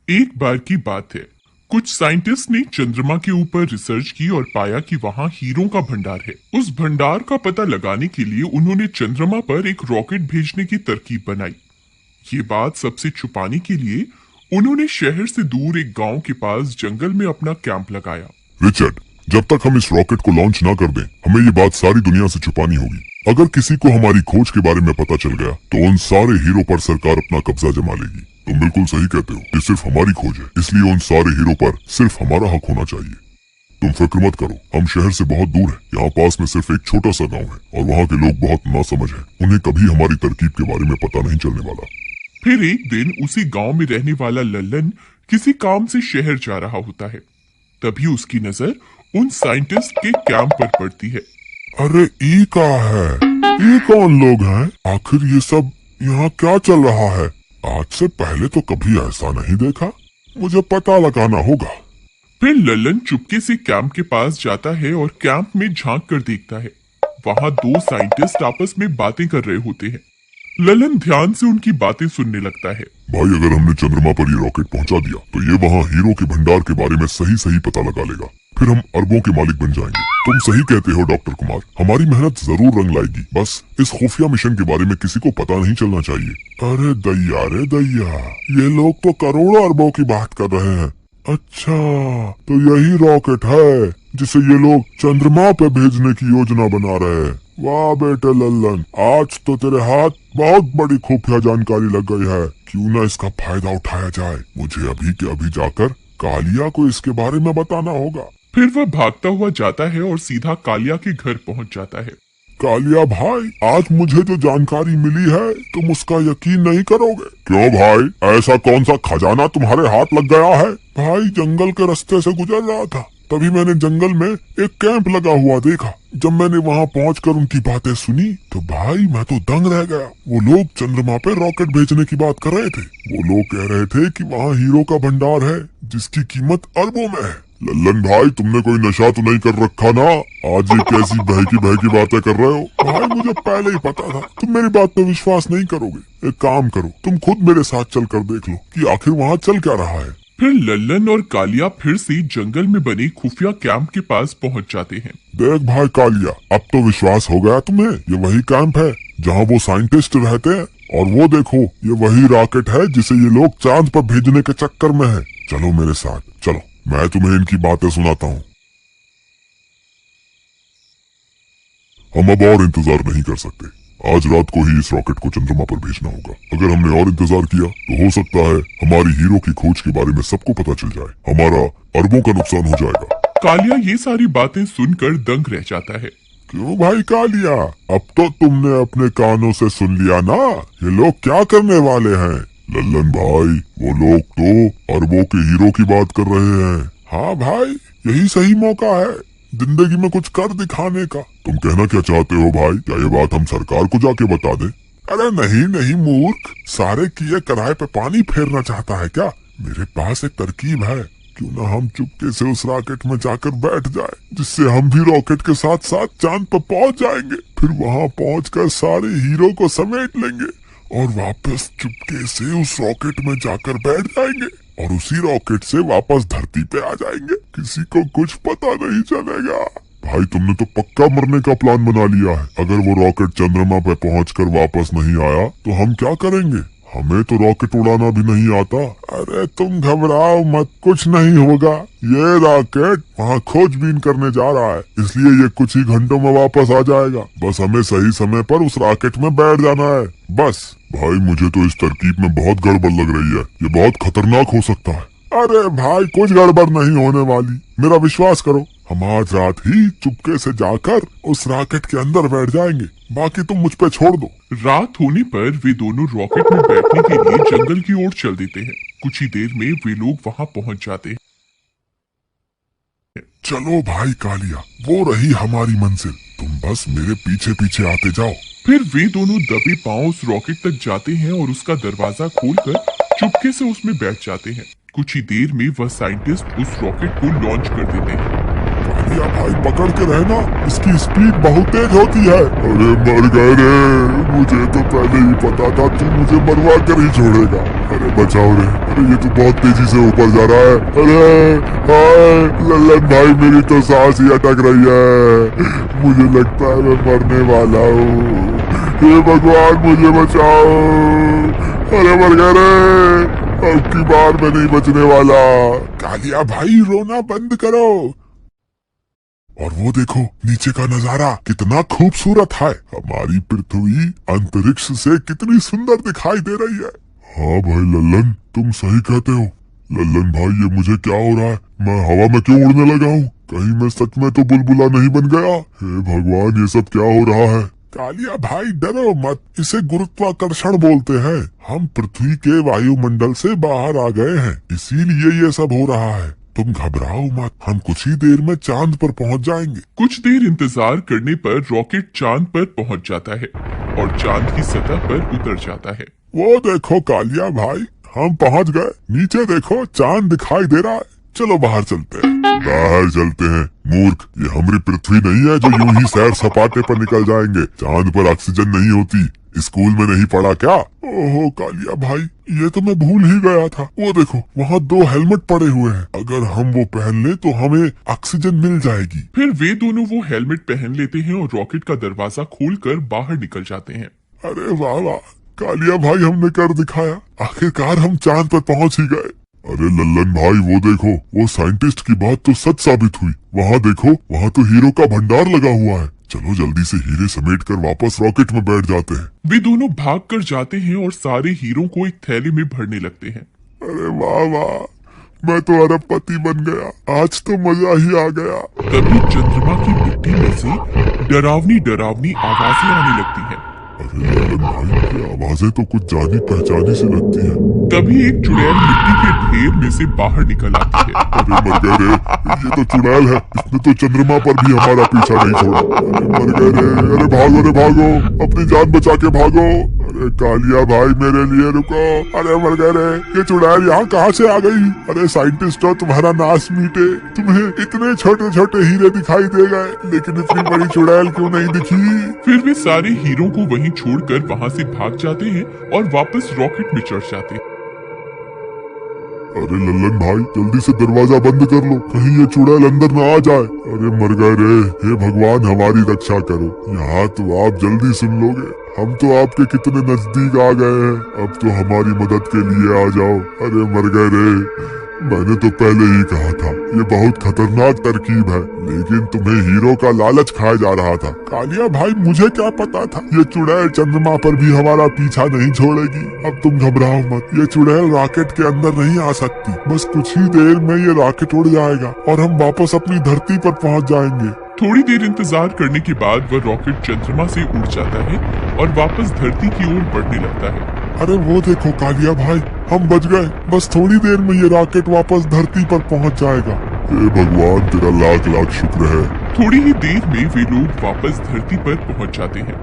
एक बार की बात है, कुछ साइंटिस्ट ने चंद्रमा के ऊपर रिसर्च की और पाया कि वहाँ हीरों का भंडार है। उस भंडार का पता लगाने के लिए उन्होंने चंद्रमा पर एक रॉकेट भेजने की तरकीब बनाई। ये बात सबसे छुपाने के लिए उन्होंने शहर से दूर एक गांव के पास जंगल में अपना कैंप लगाया। रिचर्ड, जब तक हम इस रॉकेट को लॉन्च ना कर दें, हमें ये बात सारी दुनिया से छुपानी होगी। अगर किसी को हमारी खोज के बारे में पता चल गया तो उन सारे हीरो पर सरकार अपना कब्जा जमा लेगी। तुम बिल्कुल सही कहते हो, ये सिर्फ हमारी खोज है, इसलिए उन सारे हीरो पर सिर्फ हमारा हक होना चाहिए। तुम फिक्र मत करो, हम शहर से बहुत दूर हैं। यहाँ पास में सिर्फ एक छोटा सा गाँव है और वहाँ के लोग बहुत नासमझ हैं। उन्हें कभी हमारी तरकीब के बारे में पता नहीं चलने वाला। फिर एक दिन उसी गांव में रहने वाला लल्लन किसी काम से शहर जा रहा होता है। तभी उसकी नजर उन साइंटिस्ट के कैंप पर पड़ती है। अरे ई का है, ये कौन लोग हैं? आखिर ये सब यहाँ क्या चल रहा है? आज से पहले तो कभी ऐसा नहीं देखा, मुझे पता लगाना होगा। फिर लल्लन चुपके से कैंप के पास जाता है और कैंप में झांक कर देखता है। वहाँ दो साइंटिस्ट आपस में बातें कर रहे होते हैं। लल्लन ध्यान से उनकी बातें सुनने लगता है। भाई, अगर हमने चंद्रमा पर ये रॉकेट पहुंचा दिया तो ये वहाँ हीरो के भंडार के बारे में सही सही पता लगा लेगा। फिर हम अरबों के मालिक बन जाएंगे। तुम सही कहते हो डॉक्टर कुमार, हमारी मेहनत जरूर रंग लाएगी। बस इस खुफिया मिशन के बारे में किसी को पता नहीं चलना चाहिए। अरे दैया, ये लोग तो करोड़ों अरबों की बात कर रहे हैं। अच्छा, तो यही रॉकेट है जिसे ये लोग चंद्रमा पे भेजने की योजना बना रहे हैं। वाह बेटे लल्लन, आज तो तेरे हाथ बहुत बड़ी खुफिया जानकारी लग गई है। क्यों ना इसका फायदा उठाया जाए। मुझे अभी के अभी जाकर कालिया को इसके बारे में बताना होगा। फिर वह भागता हुआ जाता है और सीधा कालिया के घर पहुंच जाता है। कालिया भाई, आज मुझे जो जानकारी मिली है तुम उसका यकीन नहीं करोगे। क्यों भाई, ऐसा कौन सा खजाना तुम्हारे हाथ लग गया है? भाई, जंगल के रास्ते से गुजर रहा था, तभी मैंने जंगल में एक कैंप लगा हुआ देखा। जब मैंने वहाँ पहुंचकर उनकी बातें सुनी तो भाई मैं तो दंग रह गया। वो लोग चंद्रमा पे रॉकेट भेजने की बात कर रहे थे। वो लोग कह रहे थे कि वहाँ हीरो का भंडार है जिसकी कीमत अरबों में है। लल्लन भाई, तुमने कोई नशा तो नहीं कर रखा ना? आज ये कैसी बहकी बातें कर रहे हो? भाई, मुझे पहले ही पता था तुम मेरी बात पे विश्वास नहीं करोगे। एक काम करो, तुम खुद मेरे साथ चल कर देख लो कि आखिर वहाँ चल क्या रहा है। फिर लल्लन और कालिया फिर से जंगल में बने खुफिया कैंप के पास पहुंच जाते हैं। देख भाई कालिया, अब तो विश्वास हो गया तुम्हें। ये वही कैंप है जहाँ वो साइंटिस्ट रहते हैं, और वो देखो, ये वही रॉकेट है जिसे ये लोग चांद पर भेजने के चक्कर में है। चलो मेरे साथ, चलो, मैं तुम्हें इनकी बातें सुनाता हूँ। हम अब और इंतजार नहीं कर सकते। आज रात को ही इस रॉकेट को चंद्रमा पर भेजना होगा। अगर हमने और इंतजार किया तो हो सकता है हमारी हीरो की खोज के बारे में सबको पता चल जाए। हमारा अरबों का नुकसान हो जाएगा। कालिया ये सारी बातें सुनकर दंग रह जाता है। क्यों भाई कालिया, अब तो तुमने अपने कानों से सुन लिया ना, ये लोग क्या करने वाले हैं? लल्लन भाई, वो लोग तो अरबों के हीरो की बात कर रहे हैं। हाँ भाई, यही सही मौका है जिंदगी में कुछ कर दिखाने का। तुम कहना क्या चाहते हो भाई? क्या ये बात हम सरकार को जाके बता दें? अरे नहीं मूर्ख, सारे किए कराए पे पानी फेरना चाहता है क्या? मेरे पास एक तरकीब है। क्यों ना हम चुपके से उस रॉकेट में जाकर बैठ जाए, जिससे हम भी रॉकेट के साथ साथ चांद पर पहुंच जाएंगे। फिर वहां पहुंचकर सारे हीरो को समेट लेंगे और वापस चुपके से उस रॉकेट में जाकर बैठ जाएंगे और उसी रॉकेट से वापस धरती पे आ जाएंगे। किसी को कुछ पता नहीं चलेगा। भाई, तुमने तो पक्का मरने का प्लान बना लिया है। अगर वो रॉकेट चंद्रमा पे पहुंचकर वापस नहीं आया तो हम क्या करेंगे? हमें तो रॉकेट उड़ाना भी नहीं आता। अरे तुम घबराओ मत, कुछ नहीं होगा। ये रॉकेट वहाँ खोजबीन करने जा रहा है, इसलिए ये कुछ ही घंटों में वापस आ जाएगा। बस हमें सही समय पर उस रॉकेट में बैठ जाना है, बस। भाई, मुझे तो इस तरकीब में बहुत गड़बड़ लग रही है। ये बहुत खतरनाक हो सकता है। अरे भाई, कुछ गड़बड़ नहीं होने वाली, मेरा विश्वास करो। हम आज रात ही चुपके से जाकर उस रॉकेट के अंदर बैठ जाएंगे, बाकी तुम मुझ पे छोड़ दो। रात होने पर वे दोनों रॉकेट में बैठने के लिए जंगल की ओर चल देते हैं। कुछ ही देर में वे लोग वहां पहुंच जाते हैं। चलो भाई कालिया, वो रही हमारी मंजिल। तुम बस मेरे पीछे पीछे आते जाओ। फिर वे दोनों दबे पांव उस रॉकेट तक जाते हैं और उसका दरवाजा खोलकर चुपके से उसमें बैठ जाते हैं। कुछ ही देर में वह साइंटिस्ट उस रॉकेट को लॉन्च कर देते हैं। कालिया भाई पकड़ के रहना, इसकी स्पीड बहुत तेज होती है। अरे मर गए रे, मुझे तो पहले ही पता था तू मुझे मरवा कर ही छोड़ेगा। अरे बचाओ रे, अरे ये तो बहुत तेजी से ऊपर जा रहा है। अरे हाय लल्लन भाई, मेरी तो सांस ही अटक रही है, मुझे लगता है मैं मरने वाला हूँ। हे भगवान मुझे बचाओ, अरे मर गए रे, अब की बार मैं नहीं बचने वाला। कालिया भाई रोना बंद करो। और वो देखो नीचे का नजारा कितना खूबसूरत है, हमारी पृथ्वी अंतरिक्ष से कितनी सुंदर दिखाई दे रही है। हाँ भाई लल्लन, तुम सही कहते हो। लल्लन भाई ये मुझे क्या हो रहा है, मैं हवा में क्यों उड़ने लगा हूँ? कहीं मैं सच में तो बुलबुला नहीं बन गया? हे भगवान ये सब क्या हो रहा है? कालिया भाई डरो मत, इसे गुरुत्वाकर्षण बोलते हैं। हम पृथ्वी के वायुमंडल से बाहर आ गए हैं, इसीलिए ये सब हो रहा है। तुम घबराओ मत, हम कुछ ही देर में चांद पर पहुंच जाएंगे। कुछ देर इंतजार करने पर रॉकेट चांद पर पहुंच जाता है और चांद की सतह पर उतर जाता है। वो देखो कालिया भाई, हम पहुंच गए। नीचे देखो चांद दिखाई दे रहा है। चलो बाहर चलते हैं। बाहर चलते हैं मूर्ख, ये हमारी पृथ्वी नहीं है जो यूं ही सैर सपाटे पर निकल जाएंगे। चांद पर ऑक्सीजन नहीं होती, स्कूल में नहीं पढ़ा क्या? ओहो कालिया भाई, ये तो मैं भूल ही गया था। वो देखो वहाँ 2 हेलमेट पड़े हुए हैं, अगर हम वो पहन ले तो हमें ऑक्सीजन मिल जाएगी। फिर वे दोनों वो हेलमेट पहन लेते हैं और रॉकेट का दरवाजा खोलकर बाहर निकल जाते हैं। अरे वाह वाह कालिया भाई, हमने कर दिखाया, आखिरकार हम चांद पर पहुंच ही गए। अरे लल्लन भाई वो देखो, वो साइंटिस्ट की बात तो सच साबित हुई। वहाँ देखो, वहाँ तो हीरो का भंडार लगा हुआ है। चलो जल्दी से हीरे समेट कर वापस रॉकेट में बैठ जाते हैं। वे दोनों भाग कर जाते हैं और सारे हीरो को एक थैले में भरने लगते हैं। अरे वाह वाह, मैं तो अरबपति बन गया, आज तो मजा ही आ गया। तभी चंद्रमा की मिट्टी में से डरावनी डरावनी आवाजें आने लगती हैं। अरे लल्लन भाई, ये आवाजें तो कुछ जानी पहचानी सी लगती है। तभी एक चुड़ैल मिट्टी के ढेर में से बाहर निकल आती है। अरे मर गए रे, ये तो चुड़ैल है, इसने तो चंद्रमा पर भी हमारा पीछा नहीं छोड़ा। अरे मर गए रे, अरे भागो रे भागो, अपनी जान बचा के भागो। अरे कालिया भाई मेरे लिए रुको, अरे मर गए रे, ये चुड़ैल यहाँ कहाँ से आ गई? अरे साइंटिस्ट हो, तुम्हारा नाश मीटे, तुम्हें इतने छोटे छोटे हीरे दिखाई दे गए, लेकिन इतनी बड़ी चुड़ैल क्यों नहीं दिखी? फिर वे सारे हीरो को वहीं छोड़कर वहाँ से भाग जाते हैं और वापस रॉकेट में चढ़ जाते हैं। अरे लल्लन भाई जल्दी से दरवाजा बंद कर लो, कहीं ये चुड़ैल अंदर न आ जाए। अरे मर गए रे, हे भगवान हमारी रक्षा करो। यहाँ तो आप जल्दी सुन लोगे, हम तो आपके कितने नजदीक आ गए हैं, अब तो हमारी मदद के लिए आ जाओ। अरे मर गए रे, मैंने तो पहले ही कहा था ये बहुत खतरनाक तरकीब है, लेकिन तुम्हें हीरो का लालच खाया जा रहा था। कालिया भाई मुझे क्या पता था ये चुड़ैल चंद्रमा पर भी हमारा पीछा नहीं छोड़ेगी। अब तुम घबराओ मत, ये चुड़ैल रॉकेट के अंदर नहीं आ सकती, बस कुछ ही देर में ये रॉकेट उड़ जाएगा और हम वापस अपनी धरती पर पहुंच जाएंगे। थोड़ी देर इंतजार करने के बाद वह रॉकेट चंद्रमा से उड़ जाता है और वापस धरती की ओर बढ़ने लगता है। अरे वो देखो कालिया भाई, हम बच गए, बस थोड़ी देर में ये रॉकेट वापस धरती पर पहुंच जाएगा। हे भगवान तेरा लाख लाख शुक्र है। थोड़ी ही देर में वे लोग वापस धरती पर पहुंच जाते हैं।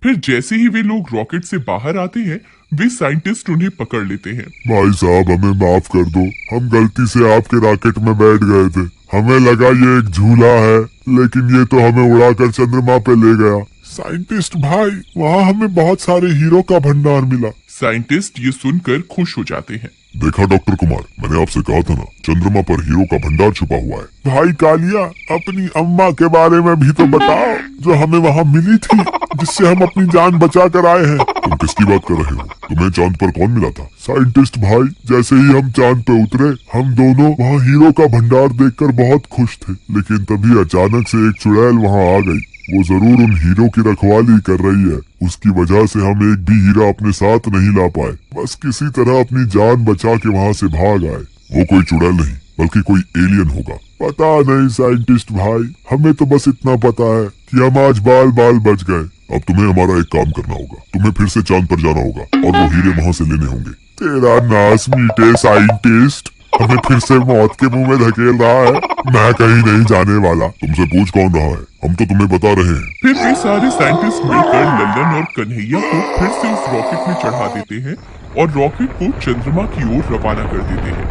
फिर जैसे ही वे लोग रॉकेट से बाहर आते हैं, वे साइंटिस्ट उन्हें पकड़ लेते हैं। भाई साहब हमें माफ कर दो, हम गलती से आपके रॉकेट में बैठ गए थे, हमें लगा ये एक झूला है, लेकिन ये तो हमें उड़ाकर चंद्रमा पे ले गया। साइंटिस्ट भाई वहाँ हमें बहुत सारे हीरो का भंडार मिला। साइंटिस्ट ये सुनकर खुश हो जाते हैं। देखा डॉक्टर कुमार, मैंने आपसे कहा था ना, चंद्रमा पर हीरो का भंडार छुपा हुआ है। भाई कालिया अपनी अम्मा के बारे में भी तो बताओ, जो हमें वहाँ मिली थी, जिससे हम अपनी जान बचा कर आए हैं। तुम किसकी बात कर रहे हो? तुम्हें चांद पर कौन मिला था? साइंटिस्ट भाई जैसे ही हम चांद पे उतरे, हम दोनों वहाँ हीरो का भंडार देखकर बहुत खुश थे, लेकिन तभी अचानक से एक चुड़ैल वहाँ आ गई। वो जरूर उन हीरो की रखवाली कर रही है, उसकी वजह से हम एक भी हीरा अपने साथ नहीं ला पाए, बस किसी तरह अपनी जान बचा के वहाँ से भाग आए। वो कोई चुड़ैल नहीं बल्कि कोई एलियन होगा। पता नहीं साइंटिस्ट भाई, हमें तो बस इतना पता है कि हम आज बाल बाल बच गए। अब तुम्हें हमारा एक काम करना होगा, तुम्हें फिर से चांद पर जाना होगा और वो हीरे वहाँ से लेने होंगे। तेरा नाश मीटे साइंटिस्ट, हमें फिर से मौत के मुंह में धकेल रहा है। मैं कहीं नहीं जाने वाला, तुमसे पूछ कौन रहा है, हम तो तुम्हें बता रहे हैं। फिर वे सारे साइंटिस्ट मिलकर लल्लन और कन्हैया को फिर से उस रॉकेट में चढ़ा देते हैं और रॉकेट को चंद्रमा की ओर रवाना कर देते हैं।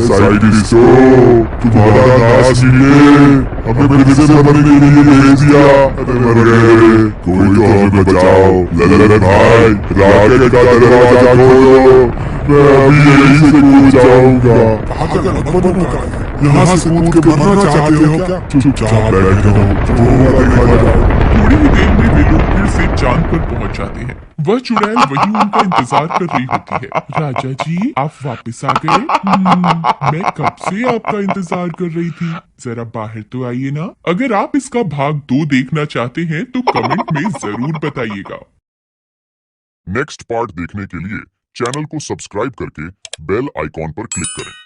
साइंटिस्टों, तुम्हारा नाश नीले हमें फिर से मरने के लिए भेज दिया। अरे मर गए, कोई तो हमें बचाओ। ललन भाई, रॉकेट का दरवाजा खोलो, मैं अभी यहीं से कूद जाऊंगा। पागल मत बनो, यहाँ से कूद के मरना चाहते हो क्या? चुपचाप बैठो, जो होगा देखा जाएगा। थोड़ी ही देर में वे लोग फिर से चांद पर पहुंच जाते हैं। वह चुड़ैल वहीं उनका इंतजार कर रही होती है। राजा जी, आप वापस आ गए? मैं कब से आपका इंतजार कर रही थी। जरा बाहर तो आइए ना। अगर आप इसका भाग 2 देखना चाहते हैं तो कमेंट में जरूर बताइएगा। नेक्स्ट पार्ट देखने के लिए चैनल को सब्सक्राइब करके बेल आइकॉन पर क्लिक करें।